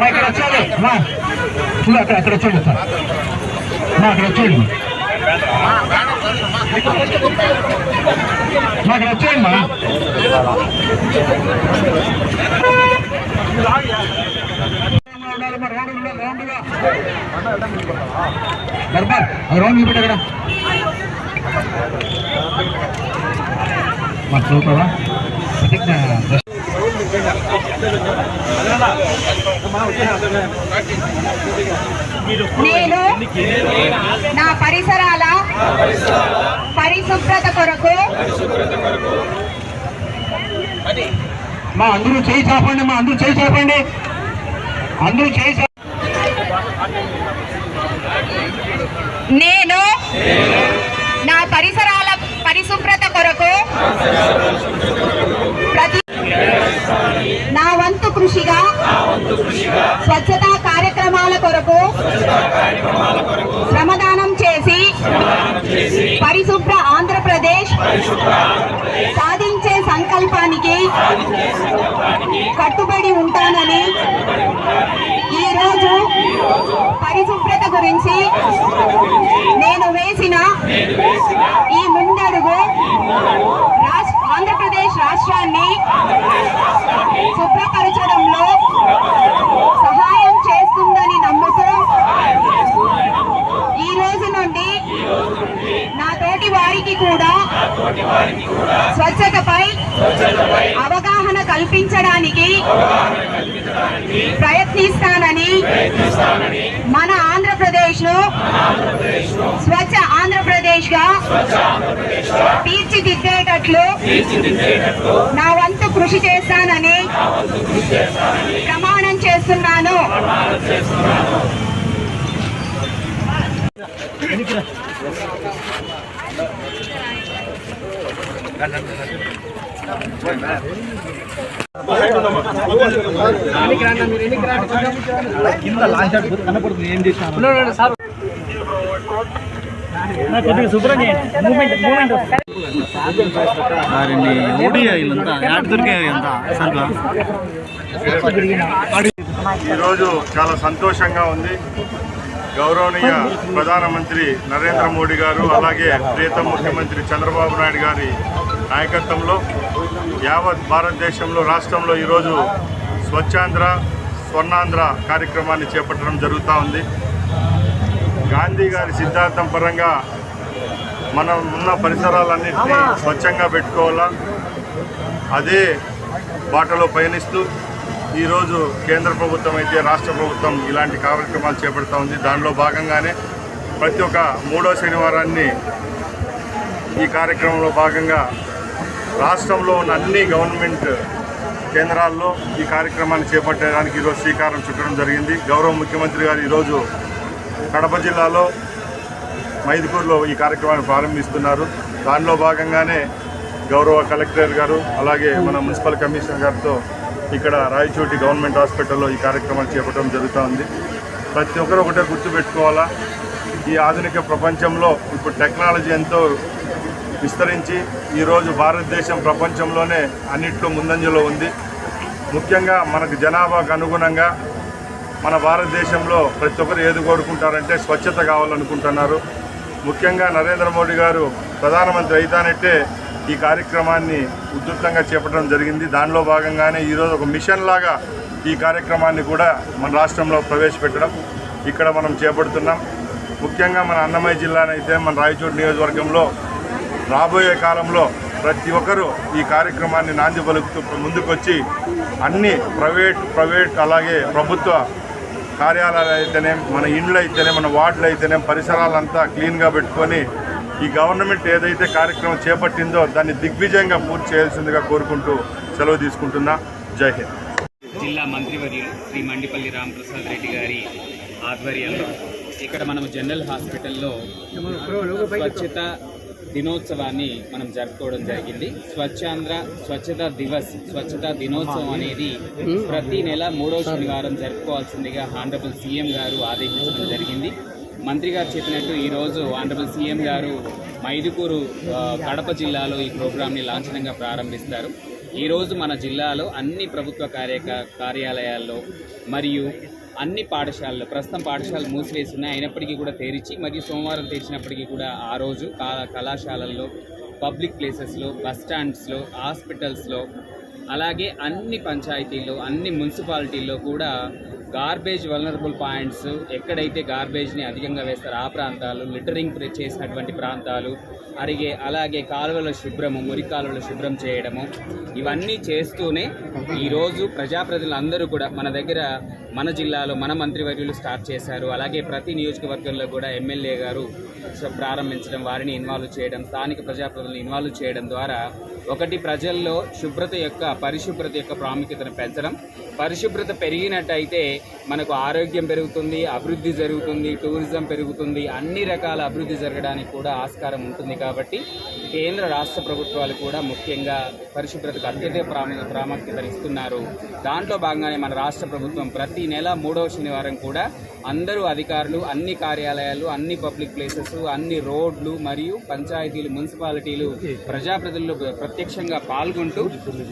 ఇక్కడ వచ్చాడు అక్కడ వచ్చాడు అక్కడ వచ్చాడు అక్కడ వచ్చాడు మా దర్బార్ రౌండ్ చూపెట్టు అక్కడ మా చూపరా నేను నా పరిసరాల పరిశుభ్రత కొరకు మా అందరూ చేయి చాపండి అందరూ చేయి నేను నా పరిసరాల పరిశుభ్రత కొరకు నా వంతు కృషిగా స్వచ్ఛతా కార్యక్రమాల కొరకు శ్రమదానం చేసి పరిశుభ్ర ఆంధ్రప్రదేశ్ సాధించే సంకల్పానికి కట్టుబడి ఉంటానని ఈరోజు పరిశుభ్రత గురించి నేను వేసిన ఈ ముందడుగు ఆంధ్రప్రదేశ్ రాష్ట్రాన్ని శుభ్రపరచడంలో సహాయం చేస్తుందని నమ్ముతూ ఈ రోజు నుండి నా తోటి వారికి కూడా స్వచ్ఛతపై అవగాహన కల్పించడానికి ప్రయత్నిస్తానని మన ఆంధ్రప్రదేశ్ ను స్వచ్ఛ ఆంధ్రప్రదేశ్ గా తీర్చిదిద్దేటట్లు నా వంతు కృషి చేస్తానని ప్రమాణం చేస్తున్నాను. ఈరోజు చాలా సంతోషంగా ఉంది. గౌరవనీయ ప్రధానమంత్రి నరేంద్ర మోడీ గారు అలాగే ప్రియతమ ముఖ్యమంత్రి చంద్రబాబు నాయుడు గారి నాయకత్వంలో యావత్ భారతదేశంలో రాష్ట్రంలో ఈరోజు స్వచ్ఛాంధ్ర స్వర్ణాంధ్ర కార్యక్రమాన్ని చేపట్టడం జరుగుతూ ఉంది. గాంధీ గారి సిద్ధాంతం పరంగా మనం ఉన్న పరిసరాలన్నింటినీ స్వచ్ఛంగా పెట్టుకోవాలా, అదే బాటలో పయనిస్తూ ఈరోజు కేంద్ర ప్రభుత్వం అయితే రాష్ట్ర ప్రభుత్వం ఇలాంటి కార్యక్రమాలు చేపడుతూ ఉంది. దానిలో భాగంగానే ప్రతి ఒక్క మూడో శనివారాన్ని ఈ కార్యక్రమంలో భాగంగా రాష్ట్రంలో ఉన్న అన్ని గవర్నమెంట్ కేంద్రాల్లో ఈ కార్యక్రమాన్ని చేపట్టడానికి ఈరోజు శ్రీకారం చుట్టడం జరిగింది. గౌరవ ముఖ్యమంత్రి గారు ఈరోజు కడప జిల్లాలో మైదుకూరులో ఈ కార్యక్రమాన్ని ప్రారంభిస్తున్నారు. దానిలో భాగంగానే గౌరవ కలెక్టర్ గారు అలాగే మన మున్సిపల్ కమిషనర్ గారితో ఇక్కడ రాయచోటి గవర్నమెంట్ హాస్పిటల్లో ఈ కార్యక్రమాన్ని చేపట్టడం జరుగుతూ ఉంది. ప్రతి ఒక్కరు ఒకటే గుర్తుపెట్టుకోవాలా, ఈ ఆధునిక ప్రపంచంలో ఇప్పుడు టెక్నాలజీ ఎంతో విస్తరించి ఈరోజు భారతదేశం ప్రపంచంలోనే అన్నిట్లో ముందంజలో ఉంది. ముఖ్యంగా మనకు జనాభాకు అనుగుణంగా మన భారతదేశంలో ప్రతి ఒక్కరు ఏది కోరుకుంటారంటే స్వచ్ఛత కావాలనుకుంటున్నారు. ముఖ్యంగా నరేంద్ర మోడీ గారు ప్రధానమంత్రి అయితానంటే ఈ కార్యక్రమాన్ని ఉధృతంగా చేపట్టడం జరిగింది. దానిలో భాగంగానే ఈరోజు ఒక మిషన్ లాగా ఈ కార్యక్రమాన్ని కూడా మన రాష్ట్రంలో ప్రవేశపెట్టడం ఇక్కడ మనం చేపడుతున్నాం. ముఖ్యంగా మన అన్నమయ్య జిల్లానైతే మన రాయచోటి నియోజకవర్గంలో రాబోయే కాలంలో ప్రతి ఒక్కరూ ఈ కార్యక్రమాన్ని నాంది పలుకుతూ ముందుకొచ్చి అన్ని ప్రైవేట్ అలాగే ప్రభుత్వ కార్యాలయాలు అయితేనే మన ఇండ్లు అయితేనే మన వార్డులు అయితేనే పరిసరాలంతా క్లీన్గా పెట్టుకొని ఈ గవర్నమెంట్ ఏదైతే కార్యక్రమం చేపట్టిందో దాన్ని దిగ్విజయంగా పూర్తి చేయాల్సిందిగా కోరుకుంటూ సెలవు తీసుకుంటున్నా. జై హింద్. జిల్లా మంత్రివర్యులు శ్రీ మండిపల్లి రామప్రసాద్ రెడ్డి గారి ఆధ్వర్యంలో ఇక్కడ మనం జనరల్ హాస్పిటల్లో స్వచ్ఛత దినోత్సవాన్ని మనం జరుపుకోవడం జరిగింది. స్వచ్ఛతా దినోత్సవం అనేది ప్రతి నెల 3వ శనివారం జరుపుకోవాల్సిందిగా ఆనరబుల్ సీఎం గారు ఆదేశించడం జరిగింది. మంత్రి గారు చెప్పినట్టు ఈరోజు ఆనరబుల్ సీఎం గారు మైదుకూరు కడప జిల్లాలో ఈ ప్రోగ్రామ్ని లాంఛనంగా ప్రారంభిస్తారు. ఈరోజు మన జిల్లాలో అన్ని ప్రభుత్వ కార్యాలయాల్లో మరియు అన్ని పాఠశాలలు ప్రస్తుతం పాఠశాలలు మూసివేసి ఉన్నాయి, అయినప్పటికీ కూడా తెరిచి మరియు సోమవారం తెరిచినప్పటికీ కూడా ఆ రోజు కళాశాలల్లో, పబ్లిక్ ప్లేసెస్లో, బస్ స్టాండ్స్లో, హాస్పిటల్స్లో, అలాగే అన్ని పంచాయతీల్లో, అన్ని మున్సిపాలిటీల్లో కూడా గార్బేజ్ వల్నరబుల్ పాయింట్స్, ఎక్కడైతే గార్బేజ్ని అధికంగా వేస్తారో ఆ ప్రాంతాలు, లిటరింగ్ చేసినటువంటి ప్రాంతాలు, అలాగే కాలువల శుభ్రము, మురికి కాలువల శుభ్రం చేయడము, ఇవన్నీ చేస్తూనే ఈరోజు ప్రజాప్రతినిధులందరూ కూడా మన జిల్లాలో మన మంత్రివర్యులు స్టార్ట్ చేశారు. అలాగే ప్రతి నియోజకవర్గంలో కూడా ఎమ్మెల్యే గారు ప్రారంభించడం, వారిని ఇన్వాల్వ్ చేయడం, స్థానిక ప్రజాప్రతినిధులను ఇన్వాల్వ్ చేయడం ద్వారా ఒకటి ప్రజల్లో పరిశుభ్రత యొక్క ప్రాముఖ్యతను పెంచడం. పరిశుభ్రత పెరిగినట్టయితే మనకు ఆరోగ్యం పెరుగుతుంది, అభివృద్ధి జరుగుతుంది, టూరిజం పెరుగుతుంది, అన్ని రకాల అభివృద్ధి జరగడానికి కూడా ఆస్కారం ఉంటుంది. కాబట్టి కేంద్ర రాష్ట్ర ప్రభుత్వాలు కూడా ముఖ్యంగా పరిశుభ్రతకు అత్యధిక ప్రాముఖ్యతను ఇస్తున్నారు. దాంట్లో భాగంగానే మన రాష్ట్ర ప్రభుత్వం ప్రతి నెల 3వ శనివారం కూడా అందరూ అధికారులు, అన్ని కార్యాలయాలు, అన్ని పబ్లిక్ ప్లేసెస్, అన్ని రోడ్లు మరియు పంచాయతీలు, మున్సిపాలిటీలు, ప్రజాప్రతినిధులు ప్రత్యక్షంగా పాల్గొంటూ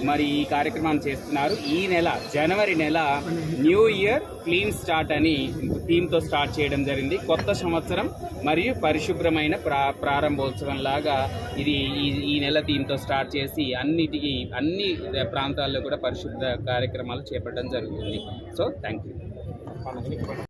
మరి ఈ కార్యక్రమాన్ని చేస్తున్నారు. ఈ నెల జనవరి నెల న్యూ ఇయర్ క్లీన్ స్టార్ట్ అని థీమ్తో స్టార్ట్ చేయడం జరిగింది. కొత్త సంవత్సరం మరియు పరిశుభ్రమైన ప్రారంభోత్సవం లాగా ఇది ఈ నెల థీమ్తో స్టార్ట్ చేసి అన్ని ప్రాంతాల్లో కూడా పరిశుభ్ర కార్యక్రమాలు చేపట్టడం జరుగుతుంది. So thank you.